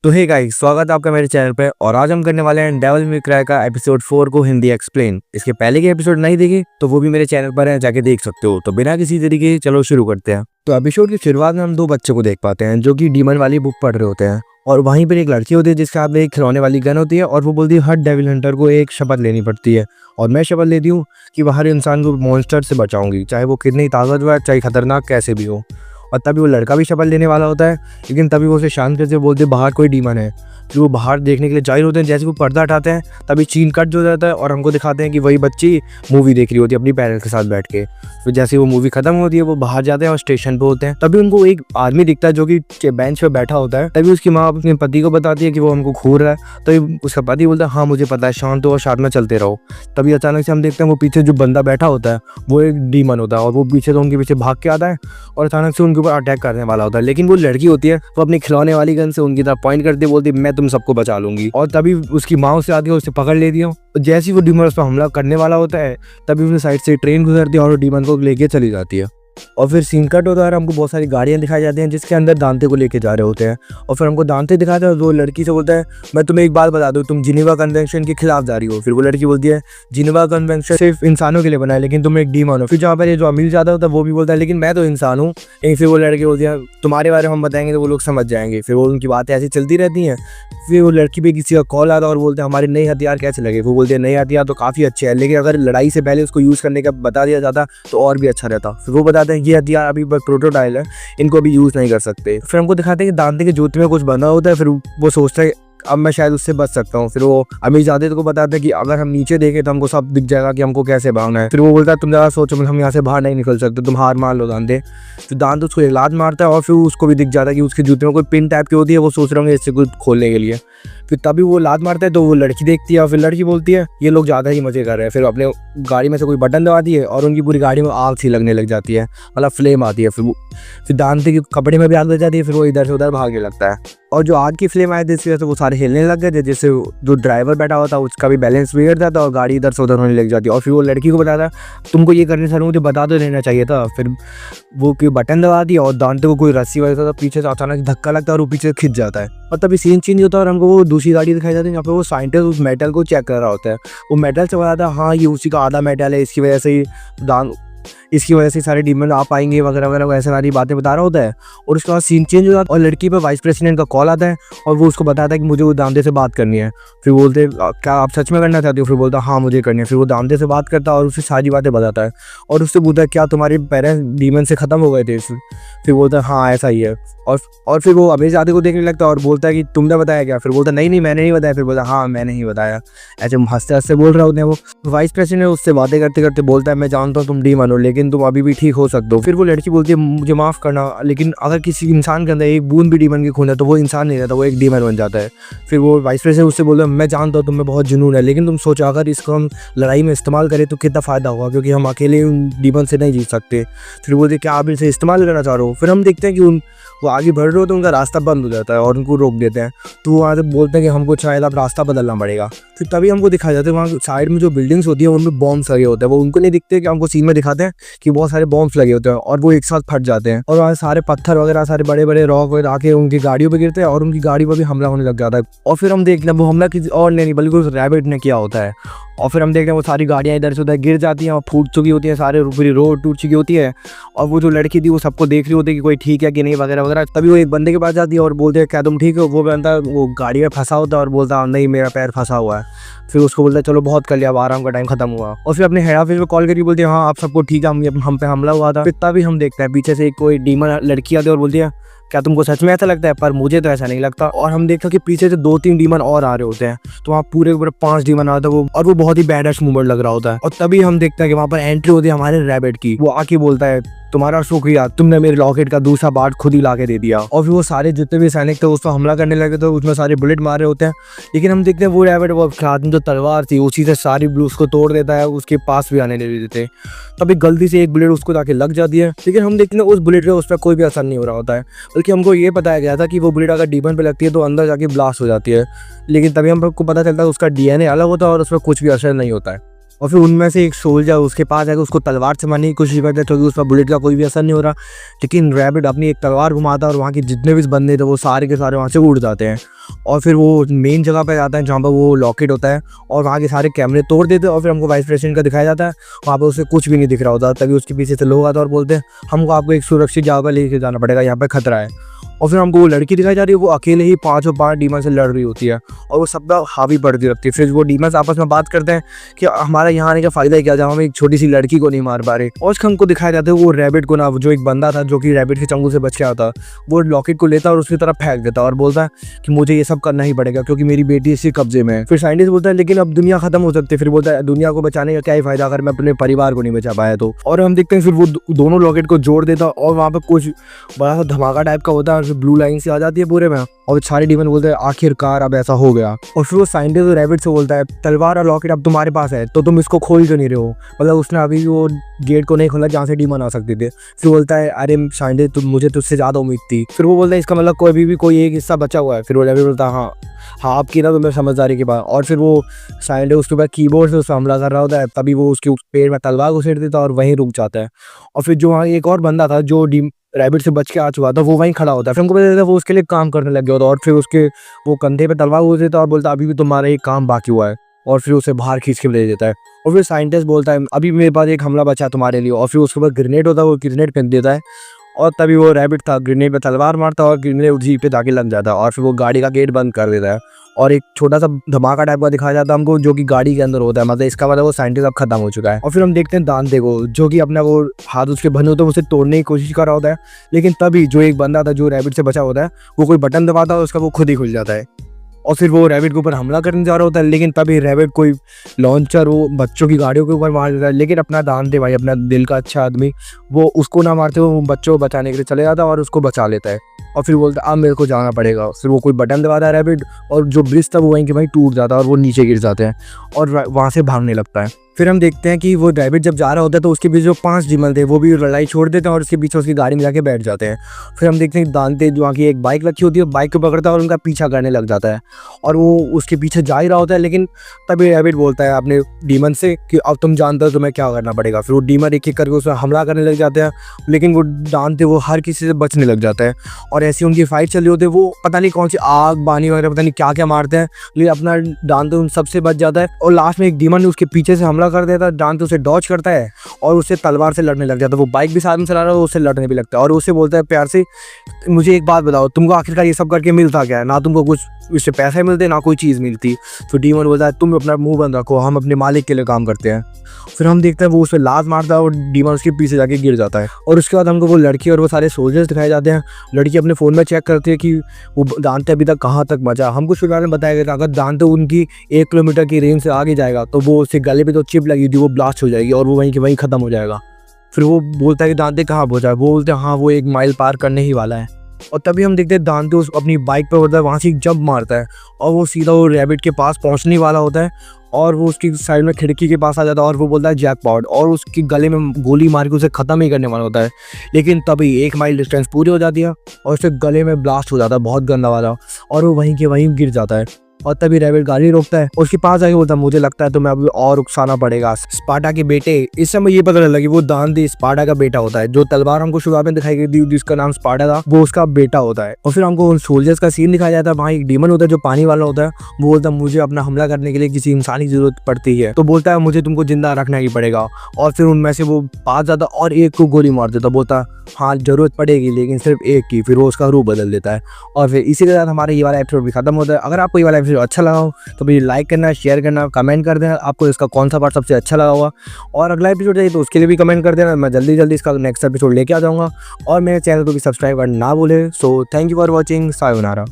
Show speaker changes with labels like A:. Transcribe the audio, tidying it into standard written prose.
A: तो hey guys, स्वागत है आपका मेरे चैनल पे। और आज हम करने वाले हैं डेविल मे क्राई का एपिसोड 4 को हिंदी एक्सप्लेन। इसके पहले के एपिसोड नहीं देखे तो वो भी मेरे चैनल पर है, जाके देख सकते हो। तो बिना किसी तरीके चलो शुरू करते हैं। तो एपिसोड की शुरुआत में हम दो बच्चों को देख पाते हैं जो कि डीमन वाली बुक पढ़ रहे होते हैं। और वहीं पर एक लड़की होती है जिसके हाथ में एक खिलौने वाली गन होती है और वो बोलती है हर डेविल हंटर को एक शपथ लेनी पड़ती है। और मैं शपथ लेती हूँ कि वह हर इंसान को मॉन्स्टर से बचाऊंगी, चाहे वो कितनी ताकतवर चाहे खतरनाक कैसे भी हो। और तभी वो लड़का भी शपथ लेने वाला होता है, लेकिन तभी वो उसे शांत करके बोलते बाहर कोई डीमन है। फिर वो बाहर देखने के लिए जाहिर होते हैं। जैसे वो पर्दा हटाते हैं तभी सीन कट हो जाता है और हमको दिखाते हैं कि वही बच्ची मूवी देख रही होती है अपनी पेरेंट्स के साथ बैठ के। फिर जैसे वो मूवी खत्म होती है वो बाहर जाते हैं और स्टेशन पे होते हैं। तभी उनको एक आदमी दिखता है जो कि बेंच पे बैठा होता है। तभी उसकी माँ अपने पति को बताती है कि वो हमको घूर रहा है। तभी उसका पति बोलता है हाँ मुझे पता है, शांत हो और साथ में चलते रहो। तभी अचानक से हम देखते हैं वो पीछे जो बंदा बैठा होता है वो एक डीमन होता है और वो पीछे तो उनके पीछे भाग के आता है और अचानक से उनके ऊपर अटैक करने वाला होता है। लेकिन वो लड़की होती है वो अपनी खिलौने वाली गन से उनकी तरफ पॉइंट करती है, बोलती है मैं तुम सबको बचा लूंगी। और तभी उसकी माँ उससे आती है, उससे पकड़ लेती है। जैसे ही वो डीमन उस पर हमला करने वाला होता है तभी उसने साइड से ट्रेन गुजरती है और वो डीमन को लेके चली जाती है। और फिर सीन कट होता है, हमको बहुत सारी गाड़ियां दिखाई जाती हैं जिसके अंदर दांते को लेके जा रहे होते हैं। और फिर हमको दांते दिखाते हैं और वो लड़की से बोलता है मैं तुम्हें एक बात बता दूं, तुम जिनेवा कन्वेंशन के खिलाफ जा रही हो। फिर वो लड़की बोलती है जिनेवा कन्वेंशन सिर्फ इंसानों के लिए बना है लेकिन तुम एक डीमन हो। फिर जहाँ पर ये जो अमीर ज्यादा होता है वो भी बोलता है लेकिन मैं तो इंसान हूँ। फिर वो लड़की बोलती है तुम्हारे बारे में हम बताएंगे तो वो लोग समझ जाएंगे। फिर वो उनकी बातें ऐसी चलती रहती हैं। फिर वो लड़की पे किसी का कॉल आता है और बोलते हैं हमारे नए हथियार कैसे लगे। वो बोलते हैं नए हथियार तो काफ़ी अच्छे हैं लेकिन अगर लड़ाई से पहले उसको यूज़ करने का बता दिया जाता तो और भी अच्छा रहता। फिर वो बताते हैं ये हथियार अभी प्रोटोटाइप है, इनको अभी यूज़ नहीं कर सकते। फिर हमको दिखाते हैं कि दांते के जूते में कुछ बना होता है। फिर वो सोचता है अब मैं शायद उससे बच सकता हूँ। फिर वो अमीर जादे को बताते हैं कि अगर हम नीचे देखें तो हमको सब दिख जाएगा कि हमको कैसे भागना है। फिर वो बोलता है तुम ज़्यादा सोचो, हम यहाँ से बाहर नहीं निकल सकते, तुम हार मान लो दांते। फिर दांत उसको एक लात मारता है और फिर उसको भी दिख जाता है कि उसके जूते में कोई पिन टाइप की होती है, वो सोच रहे होंगे इससे कुछ खोलने के लिए। फिर तभी वो लात मारता है तो वो लड़की देखती है और फिर लड़की बोलती है ये लोग ज़्यादा ही मजे कर रहे हैं। फिर अपने गाड़ी में से कोई बटन दबाती है और उनकी पूरी गाड़ी में आग सी लगने लग जाती है, मतलब फ्लेम आती है। फिर दांते के कपड़े में भी आग लग जाती है। फिर वो इधर से उधर भागने लगता है और जो आग की फ्लेम आई थी इसकी वजह से वो सारे हिलने लग गए थे, जिससे जो ड्राइवर बैठा हुआ था उसका भी बैलेंस बिगड़ जाता और गाड़ी इधर से उधर होने लग जाती। और फिर वो लड़की को बताता तुमको ये करने से मुझे बता तो देना चाहिए था। फिर वो कोई बटन दबा दिया और दांते को कोई रस्सी वजह था, पीछे से अचानक धक्का लगता है और वो पीछे खिंच जाता है। और तभी सीन चेंज होता है और हमको वो दूसरी गाड़ी दिखाई जाती है जहाँ पे वो साइंटिस्ट उस मेटल को चेक कर रहा होता है। वो मेटल से बताता है हाँ ये उसी का आधा मेटल है, इसकी वजह से सारे डीमन आ पाएंगे वगैरह वगैरह, ऐसे सारी बातें बता रहा होता है। और उसके बाद सीन चेंज हो जाता है और लड़की पे वाइस प्रेसिडेंट का कॉल आता है और वो उसको बताता है कि मुझे वो दांते से बात करनी है। फिर बोलते क्या आप सच में करना चाहते हो। फिर बोलता हाँ मुझे करनी है। फिर वो दांते से बात करता है और उससे सारी बातें बताता है और उससे पूछता है क्या तुम्हारे पेरेंट्स डीमन से ख़त्म हो गए थे। फिर बोलता है हाँ ऐसा ही है। और फिर वो अमीर जादे को देखने लगता है और बोलता है कि तुमने बताया क्या। फिर बोलता नहीं मैंने नहीं बताया। फिर बोलता हाँ मैंने ही बताया। ऐसे हंसते हंसते बोल रहे होते हैं। वो वाइस प्रेसिडेंट उससे बातें करते करते बोलता है मैं जानता हूँ तुम डीमन हो लेकिन तुम अभी भी ठीक हो सकते हो। फिर वो लड़की बोलती है मुझे माफ़ करना, लेकिन अगर किसी इंसान के अंदर एक बूंद भी डीमन की खून है तो वो इंसान नहीं रहता, वो एक डीमन बन जाता है। फिर वो वाइस प्रेसिडेंट उससे बोलता है मैं जानता हूँ तुम्हें बहुत जुनून है लेकिन तुम सोचो अगर इसको हम लड़ाई में इस्तेमाल करें तो कितना फ़ायदा होगा, क्योंकि हम अकेले उन डीमन से नहीं जीत सकते। फिर बोलते क्या आप इसे इस्तेमाल करना चाह रहे हो। फिर हम देखते हैं कि वो आगे बढ़ रहे हो तो उनका रास्ता बंद हो जाता है और उनको रोक देते हैं। तो वहाँ से बोलते हैं कि हमको शायद अब रास्ता बदलना पड़ेगा। फिर तभी हमको दिखाया जाता है वहाँ साइड में जो बिल्डिंग्स होती है उनमें बॉम्ब्स लगे होते हैं। वो उनको नहीं दिखते कि हमको सीन में दिखाते हैं कि बहुत सारे बॉम्ब्स लगे होते हैं और वो एक साथ फट जाते हैं और वहाँ सारे पत्थर वगैरह सारे बड़े बड़े रॉक वगैरह आके उनकी गाड़ियों पर गिरते हैं और उनकी गाड़ी पर भी हमला होने लग जाता है। और फिर हम देखते हैं वो हमला किसी और नहीं बल्कि उस रैबिट ने किया होता है। और फिर हम देखते हैं वो सारी गाड़ियाँ इधर से उधर गिर जाती हैं और फूट चुकी होती हैं, सारे पूरी रोड टूट चुकी होती है। और वो जो लड़की थी वो सबको देख रही होती है कि कोई ठीक है कि नहीं वगैरह वगैरह। तभी वो एक बंदे के पास जाती है और बोलते हैं क्या तुम ठीक हो। वो बंदा वो गाड़ी में फंसा होता है और बोलता नहीं मेरा पैर फंसा हुआ है। फिर उसको बोलता है चलो बहुत कर लिया, अब आराम का टाइम खत्म हुआ। और फिर अपने हेड ऑफिस में कॉल करके बोलती है हाँ आप सबको ठीक है, हम पे हमला हुआ था। फिर तभी हम देखते हैं पीछे से कोई डीमन लड़की आती है और बोलती है क्या तुमको सच में ऐसा लगता है, पर मुझे तो ऐसा नहीं लगता। और हम देखते हैं कि पीछे से 2-3 डीमन और आ रहे होते हैं तो वहाँ पूरे ऊपर 5 डीमन आता है वो बहुत ही बैडस्ट मूवमेंट लग रहा होता है। और तभी हम देखते हैं कि वहाँ पर एंट्री होती है हमारे रैबिट की। वो आके बोलता है तुम्हारा शुक्रिया, तुमने मेरे लॉकेट का दूसरा पार्ट खुद ही ला के दे दिया। और फिर वो सारे जितने भी सैनिक थे उस पर हमला करने लगे तो उसमें सारे बुलेट मार रहे होते हैं। लेकिन हम देखते हैं वो रैबिट वो हाथ में जो तलवार थी उसी से सारी ब्लूस को तोड़ देता है, उसके पास भी आने नहीं देते। तभी गलती से एक बुलेट उसको जाके लग जाती है। लेकिन हम देखते हैं उस बुलेट का उस पर कोई भी असर नहीं हो रहा होता है, बल्कि हमको ये बताया गया था कि वो बुलेट अगर डीमन पे लगती है तो अंदर जाके ब्लास्ट हो जाती है। लेकिन तभी हमको पता चलता है उसका DNA अलग होता है और उस पर कुछ भी असर नहीं होता है। और फिर उनमें से एक सोल्जर उसके पास आकर उसको तलवार से मारने की कोशिश करता है क्योंकि उस पर बुलेट का कोई भी असर नहीं हो रहा। लेकिन रैबिट अपनी एक तलवार घुमाता है और वहाँ के जितने भी बंदे थे वो सारे के सारे वहाँ से उड़ जाते हैं। और फिर वो मेन जगह पे जाता है जहाँ पर वो लॉकेट होता है और वहाँ के सारे कैमरे तोड़ देते हैं। और फिर हमको वाइस प्रेसिडेंट का दिखाया जाता है, वहाँ पर उसे कुछ भी नहीं दिख रहा होता। तभी उसके पीछे से लोग आते हैं और बोलते हैं हमको आपको एक सुरक्षित जगह पर लेके जाना पड़ेगा, यहाँ पर खतरा है। और फिर हमको वो लड़की दिखाई जा रही है, वो अकेले ही 5 डीमन से लड़ रही होती है और वो सब हावी पड़ती रहती है। फिर वो डीमंस आपस में बात करते हैं कि हमारा यहाँ आने का फायदा है क्या जब हम एक छोटी सी लड़की को नहीं मार पा रहे। और उसका हमको दिखाया जाता है वो रैबिट को ना, जो एक बंदा था जो कि रैबिट के चंगुल से बच के आता, वो लॉकेट को लेता है और उसकी तरफ फेंक देता है और बोलता है कि मुझे ये सब करना ही पड़ेगा क्योंकि मेरी बेटी इसी कब्जे में है। फिर साइंटिस्ट बोलता है लेकिन अब दुनिया खत्म हो सकती है। फिर बोलता है दुनिया को बचाने का क्या ही फायदा अगर मैं अपने परिवार को नहीं बचा पाया तो। और हम देखते हैं फिर वो दोनों लॉकेट को जोड़ देता और वहाँ पे कुछ बड़ा सा धमाका टाइप का होता है और ब्लू लाइन से आ जाती है पूरे में और सारे डीमन बोलते हैं आखिरकार अब ऐसा हो गया। और फिर वो साइंटिस्ट और रैबिट से बोलता है तलवार और लॉकेट अब तुम्हारे पास है तो तुम इसको खोल क्यों नहीं रहे हो, मतलब उसने अभी वो गेट को नहीं खोला जहाँ से डीमन आ सकते थे। फिर बोलता है अरे साइंटिस्ट मुझे तुझसे ज़्यादा उम्मीद थी। फिर वो बोलता है इसका मतलब कोई भी कोई एक हिस्सा बचा हुआ है। फिर वो रैबिट बोलता है हाँ आपकी ना तुम्हें समझदारी के बाद। और फिर वो साइंटिस्ट उसके बाद कीबोर्ड से उस पर हमला कर रहा होता है, तभी वो उसके पेड़ में तलवार घुसेड़ देता है और वहीं रुक जाता है। और फिर जो वहाँ एक और बंदा था जो रैबिट से बच के आ चुका था वो वहीं खड़ा होता है। फिर हमको पता चलता है वो उसके लिए काम करने लग गया होता है और फिर उसके वो कंधे पे तलवार घुस देता है और बोलता है अभी भी तुम्हारा एक काम बाकी हुआ है और फिर उसे बाहर खींच के ले देता है। और फिर साइंटिस्ट बोलता है अभी मेरे पास एक हमला बचा है तुम्हारे लिए। और फिर उसके बाद ग्रेनेड होता है, वो ग्रेनेड फेंक देता है और तभी वो रैबिट था ग्रेनेड पे तलवार मारता है और ग्रेनेड उसी पे जाके लग जाता है और फिर वो गाड़ी का गेट बंद कर देता है और एक छोटा सा धमाका टाइप का दिखाया जाता है हमको जो कि गाड़ी के अंदर होता है। मतलब इसका मतलब वो साइंटिस्ट अब खत्म हो चुका है। और फिर हम देखते हैं दांते को जो कि अपना वो हाथ उसके बने होते हैं उसे तोड़ने की कोशिश कर रहा होता है। लेकिन तभी जो एक बंदा था जो रैबिट से बचा होता है वो कोई बटन दबाता है, उसका वो खुद ही खुल जाता है और फिर वो रैबिट के ऊपर हमला करने जा रहा होता है। लेकिन तभी रैबिट कोई लॉन्चर वो बच्चों की गाड़ियों के ऊपर मार देता है। लेकिन अपना दांते भाई अपना दिल का अच्छा आदमी वो उसको ना मारते हुए वो बच्चों को बचाने के लिए चले जाता है और उसको बचा लेता है। और फिर बोलता है अब मेरे को जाना पड़ेगा। फिर वो कोई बटन दबाता है रैबिट और जो ब्रिज था वो वहीं के वहीं टूट जाता है और वो नीचे गिर जाते हैं और वहाँ से भागने लगता है। फिर हम देखते हैं कि वो रैबिट जब जा रहा होता है तो उसके पीछे जो 5 डीमन थे वो भी लड़ाई छोड़ देते हैं और उसके पीछे उसकी गाड़ी में जाके बैठ जाते हैं। फिर हम देखते हैं दांते जो वहाँ की एक बाइक रखी होती है बाइक को पकड़ता है और उनका पीछा करने लग जाता है और वो उसके पीछे जा ही रहा होता है। लेकिन तभी रैबिट बोलता है अपने डीमन से कि अब तुम जानते हो तुम्हें क्या करना पड़ेगा। फिर वो डीमन एक एक करके उस पर हमला करने लग जाते हैं लेकिन वो दांते वो हर किसी से बचने लग जाता है और ऐसी उनकी फाइट चल रही होती है। वो पता नहीं कौन सी आग बानी वगैरह पता नहीं क्या क्या मारते हैं लेकिन अपना दांते उन सबसे बच जाता है और लास्ट में एक डीमन उसके पीछे से हमला कर देता है। दांते उसे डॉज करता है और उससे तलवार से लड़ने लग जाता है। वो बाइक भी साथ में चला रहा है उससे लड़ने भी लगता है और उससे बोलता है प्यार से मुझे एक बात बताओ तुमको आखिरकार ये सब करके मिलता क्या है, ना तुमको कुछ इससे पैसे मिलते ना कोई चीज़ मिलती। तो डीमन बोलता है तुम अपना मुंह बंद रखो, हम अपने मालिक के लिए काम करते हैं। फिर हम देखते हैं वो उस पर लात मारता है और डीमन उसके पीछे जाके गिर जाता है। और उसके बाद हमको वो लड़की और वो सारे सोल्जर्स दिखाए जाते हैं। लड़की अपने फ़ोन में चेक करती है कि वो दांते अभी तक कहाँ तक बचा। हमको शुरुआत में बताया गया था अगर दांते उनकी 1 किलोमीटर की रेंज से आगे जाएगा तो वो उसके गले पे जो चिप लगी थी वो ब्लास्ट हो जाएगी और वो वहीं के वहीं ख़त्म हो जाएगा। फिर वो बोलता है कि दांते कहाँ पहुँचा है, वो बोलते हैं हाँ वो 1 माइल पार करने ही वाला है। और तभी हम देखते हैं दांते उस अपनी बाइक पे होता है, वहाँ से एक जंप मारता है और वो सीधा वो रैबिट के पास पहुँचने वाला होता है और वो उसकी साइड में खिड़की के पास आ जाता है और वो बोलता है जैकपॉट और उसकी गले में गोली मार के उसे ख़त्म ही करने वाला होता है। लेकिन तभी 1 माइल डिस्टेंस पूरी हो जाती है और उसके गले में ब्लास्ट हो जाता है बहुत गंदा वाला और वो वहीं के वहीं गिर जाता है। और तभी रैबिट गाड़ी रोकता है, उसके पास आके बोलता है मुझे लगता है तुम्हें अभी और उकसाना पड़ेगा। स्पार्टा के बेटे, इस समय ये पता लगा कि वो दांते स्पार्टा का बेटा होता है। जो तलवार हमको शुरुआत में दिखाई गई थी जिसका नाम स्पार्टा था वो उसका बेटा होता है। और फिर हमको उन सोल्जर्स का सीन दिखाया जाता है, वहाँ एक डीमन होता है जो पानी वाला होता है। वो बोलता है मुझे अपना हमला करने के लिए किसी इंसान की जरूरत पड़ती है, तो बोलता है मुझे तुमको जिंदा रखना ही पड़ेगा। और फिर उनमें से वो पास जाता और एक को गोली मार देता, बोलता हाँ जरूरत पड़ेगी लेकिन सिर्फ एक की। फिर वो उसका रूप बदल देता है और फिर इसी के साथ हमारा ये वाला एपिसोड भी खत्म होता है। अगर आपको ये वाला एपिसोड अच्छा लगा हो तो मुझे लाइक करना, शेयर करना, कमेंट कर देना आपको इसका कौन सा पार्ट सबसे अच्छा लगा होगा। और अगला एपिसोड चाहिए तो उसके लिए भी कमेंट कर देना, मैं जल्दी जल्दी इसका नेक्स्ट एपिसोड लेके आ जाऊँगा। और मेरे चैनल को भी सब्सक्राइब करना ना भूले। So thank you for watching, sayonara.